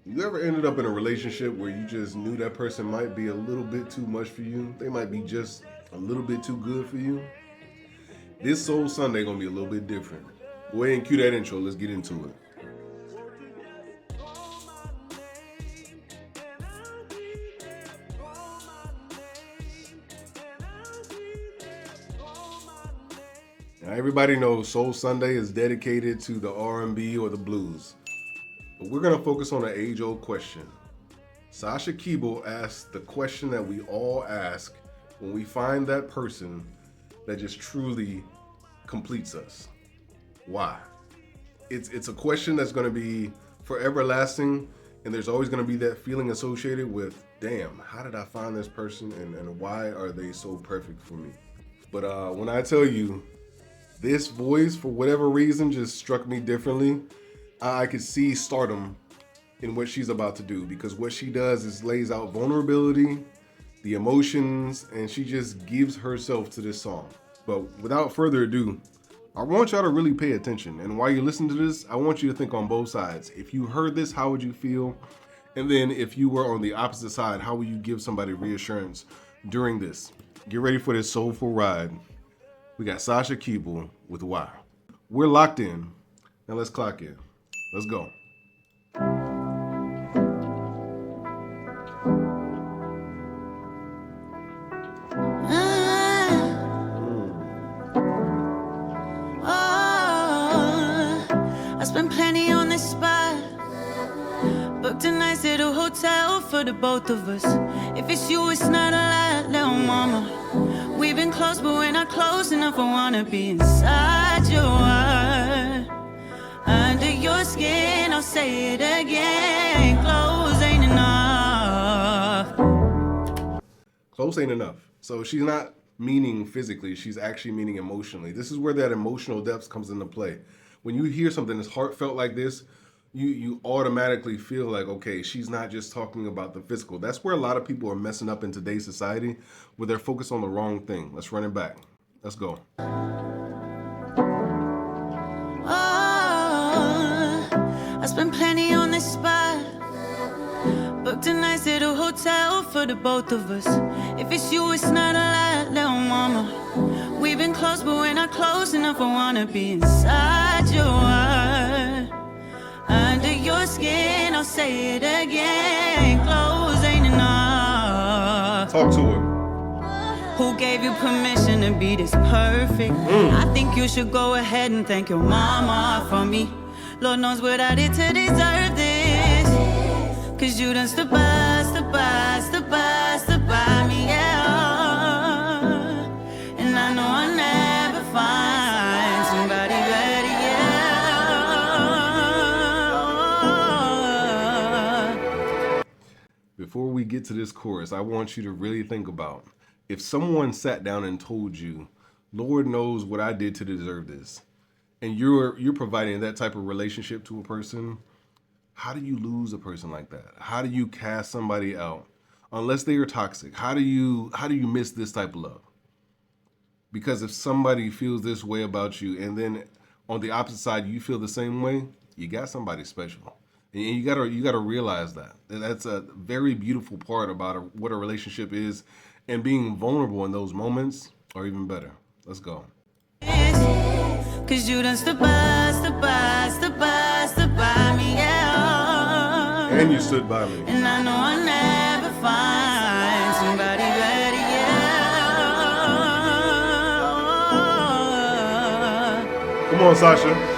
You ever ended up in a relationship where you just knew that person might be a little bit too much for you? They might be just a little bit too good for you? This Soul Sunday gonna be a little bit different. Go ahead and cue that intro. Let's get into it. Now, everybody knows Soul Sunday is dedicated to the R&B or the blues. But we're gonna focus on an age-old question. Sasha Keable asked the question that we all ask when we find that person that just truly completes us. Why? It's a question that's gonna be forever lasting, and there's always gonna be that feeling associated with, damn, how did I find this person and why are they so perfect for me? But when I tell you, this voice, for whatever reason, just struck me differently. I could see stardom in what she's about to do, because what she does is lays out vulnerability, the emotions, and she just gives herself to this song. But without further ado, I want y'all to really pay attention. And while you listen to this, I want you to think on both sides. If you heard this, how would you feel? And then if you were on the opposite side, how would you give somebody reassurance during this? Get ready for this soulful ride. We got Sasha Keable with Why. We're locked in. Now let's clock in. Let's go. I spent plenty on this spot. Booked a nice little hotel for the both of us. If it's you, it's not a lie, little mama. We've been close, but we're not close enough. I wanna be inside your heart, under your skin. I'll say it again. Close ain't enough. Close ain't enough. So she's not meaning physically, she's actually meaning emotionally. This is where that emotional depth comes into play. When you hear something that's heartfelt like this, you automatically feel like, okay, she's not just talking about the physical. That's where a lot of people are messing up in today's society, where they're focused on the wrong thing. Let's run it back. Let's go. I spent plenty on this spot. Booked a nice little hotel for the both of us. If it's you, it's not a lie, little mama. We've been close, but we're not close enough. I wanna be inside your heart, under your skin. I'll say it again. Close ain't enough. Talk to her. Who gave you permission to be this perfect? I think you should go ahead and thank your mama for me. Lord knows what I did to deserve this. Cause you done stood by me, yeah. And I know I'll never find somebody better, yeah. Before we get to this chorus, I want you to really think about, if someone sat down and told you, Lord knows what I did to deserve this, and you're providing that type of relationship to a person, how do you lose a person like that? How do you cast somebody out? Unless they are toxic, how do you miss this type of love? Because if somebody feels this way about you, and then on the opposite side you feel the same way, you got somebody special. And you gotta realize that. That's a very beautiful part about what a relationship is, and being vulnerable in those moments are even better. Let's go. Cause you done stood by me, yeah. And you stood by me. And I know I'll never find somebody better, yeah. Come on, Sasha.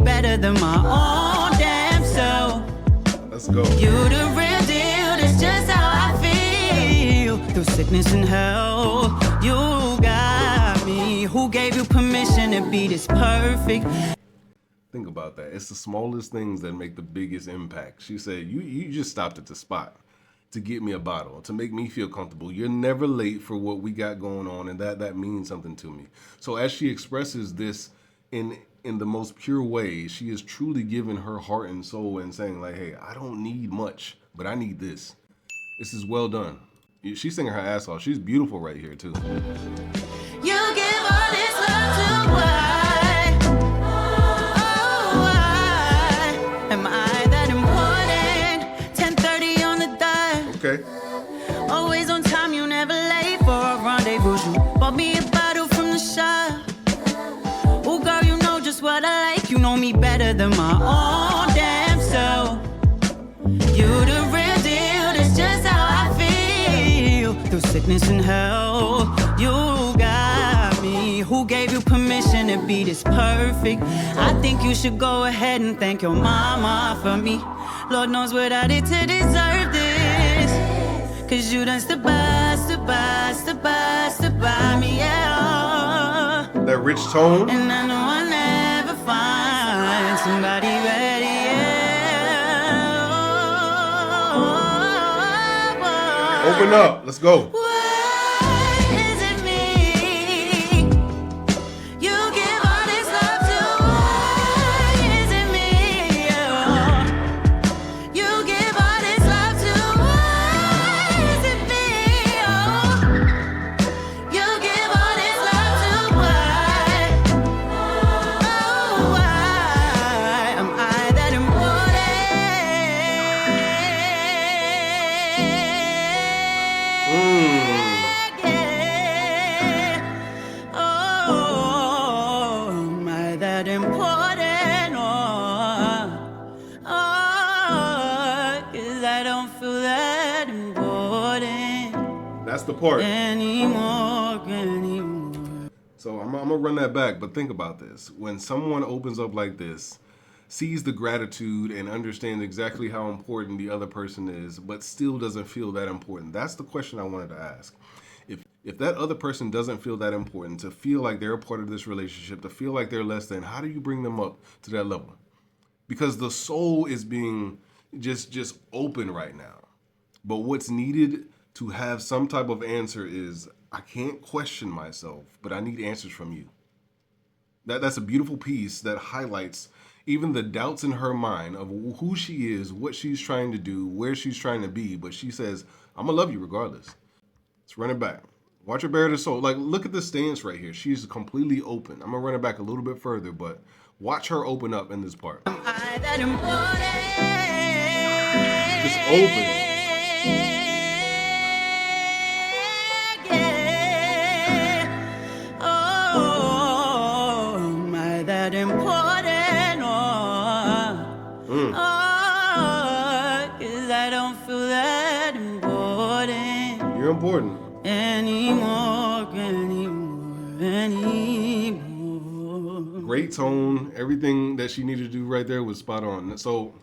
Better than my own damn self. Let's go. You the real deal, that's just how I feel. Through sickness and hell, you got me Who gave you permission to be this perfect? Think about that. It's the smallest things that make the biggest impact. She said, you just stopped at the spot to get me a bottle, to make me feel comfortable. You're never late for what we got going on, and that means something to me. So as she expresses this in the most pure way, she is truly giving her heart and soul and saying like, hey, I don't need much, but I need this. This is well done. She's singing her ass off. She's beautiful right here too. You give all this love to why? Oh, why am I that important? 10:30 on the dot. Okay. Always on time, you never late for a rendezvous. You bought me a bottle from the shop. Oh, girl, you know just what I like. You know me better than my own damn self. You the real deal, that's just how I feel. Through sickness and health, you got me. Who gave you permission to be this perfect? I think you should go ahead and thank your mama for me. Lord knows what I did to deserve this. Cause you done stood by me, yeah. That rich tone. And I know I'll never find somebody ready, yeah. Open up, let's go. Why is it me? You give all this love to. Why is it me? Yeah. You give all this love to. Why is it me? Oh. You give all this love to. Why? Oh, why am I that important? Oh, am I that important? Oh, 'cause I don't feel that important That's the part. anymore. So I'm gonna run that back, but think about this. When someone opens up like this, sees the gratitude and understands exactly how important the other person is, but still doesn't feel that important. That's the question I wanted to ask. If that other person doesn't feel that important, to feel like they're a part of this relationship, to feel like they're less than, how do you bring them up to that level? Because the soul is being just open right now. But what's needed to have some type of answer is, I can't question myself, but I need answers from you. That's a beautiful piece that highlights even the doubts in her mind of who she is, what she's trying to do, where she's trying to be. But she says, I'm gonna love you regardless. Let's run it back. Watch her bare the soul. Like, look at the stance right here. She's completely open. I'm gonna run it back a little bit further, but watch her open up in this part. Am I that important? Just open. Yeah. Oh, am I that important? Oh, 'cause I don't feel that important You're important. anymore. Great tone. Everything that she needed to do right there was spot on. So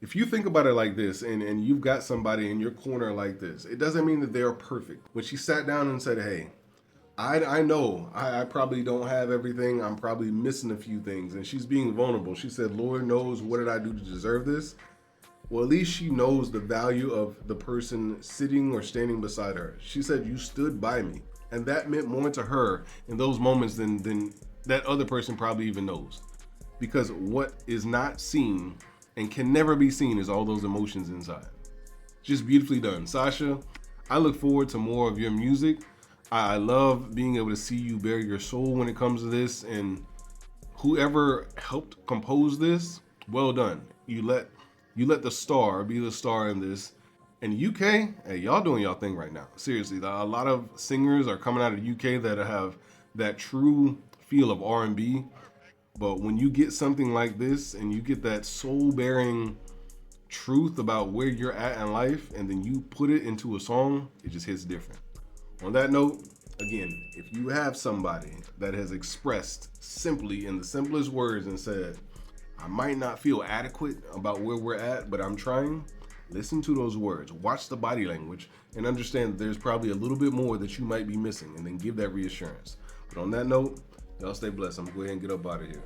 if you think about it like this, and you've got somebody in your corner like this, it doesn't mean that they're perfect. When she sat down and said, hey, I know I probably don't have everything. I'm probably missing a few things. And she's being vulnerable. She said, Lord knows, what did I do to deserve this? Well, at least she knows the value of the person sitting or standing beside her. She said, you stood by me. And that meant more to her in those moments than that other person probably even knows. Because what is not seen and can never be seen is all those emotions inside. Just beautifully done. Sasha, I look forward to more of your music. I love being able to see you bare your soul when it comes to this, and whoever helped compose this, well done. You let the star be the star in this. And UK, hey, y'all doing y'all thing right now. Seriously, a lot of singers are coming out of the UK that have that true feel of R&B. But when you get something like this and you get that soul-bearing truth about where you're at in life, and then you put it into a song, it just hits different. On that note, again, if you have somebody that has expressed simply in the simplest words and said, I might not feel adequate about where we're at, but I'm trying, listen to those words, watch the body language, and understand that there's probably a little bit more that you might be missing, and then give that reassurance. But on that note, y'all stay blessed. I'm going to go ahead and get up out of here.